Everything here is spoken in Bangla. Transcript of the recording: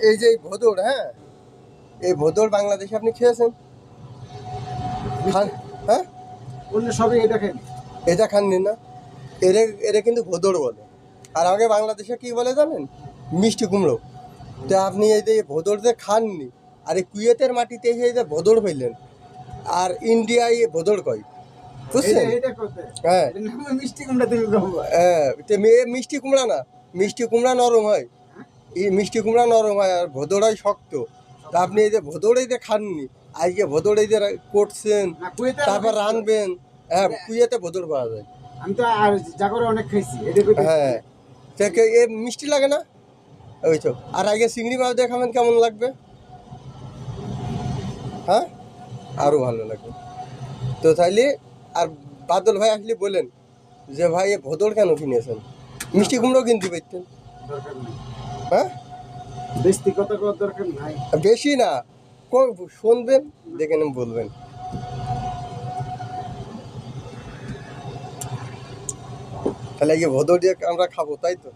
এই যে এই ভোদর, হ্যাঁ, এই ভোদর বাংলাদেশে আপনি খেয়েছেন? খান? হ্যাঁ, অন্য সবই এটা খাই। এটা খাননি না? এরে এরে কিন্তু ভোদর বলে। আর আগে বাংলাদেশে কি বলে জানেন? মিষ্টি কুমড়ো। তো আপনি এই যে ভোদর যে খাননি, আর এই কুয়েতের মাটিতে এসে এই যে ভোদর পেলেন, আর ইন্ডিয়ায় ভোদর কয়, বুঝছেন? এটা করতে হ্যাঁ, এটার নাম মিষ্টি কুমড়া, তুমি খাবো। হ্যাঁ, তো মেয়ে মিষ্টি কুমড়া না, মিষ্টি কুমড়া নরম হয়। এই মিষ্টি কুমড়া নরম হয় আর ভোদর হয় শক্ত। তা আপনি এই যে ভোদর এই যে খাননি, আজকে ভোদর এই যে করছেন, না, কুয়েতে তারপর রানবেন, হ্যাঁ, কুয়েতে ভোদর পাওয়া যায়। আমি তো আর জাগরে অনেক খাইছি এটা করতে। হ্যাঁ, থেকে এ মিষ্টি লাগে না? ওই তো। আর আগে চিংড়ি মাছ দিয়ে খাবেন, কেমন লাগবে? হ্যাঁ, আরও ভালো লাগবে। তো তাইলে আর বাদল ভাই আসলে বলেন যে ভাই এ ভোদর কেন কিনেছেন, মিষ্টি কুমড়ো কিনতে পারতেন। দরকার নাই, হ্যাঁ, বেশি কথা করার দরকার নাই। বেশি না, শুনবেন, দেখে নেন, বলবেন। তাহলে এই ভোদর দিয়ে আমরা খাবো, তাই তো?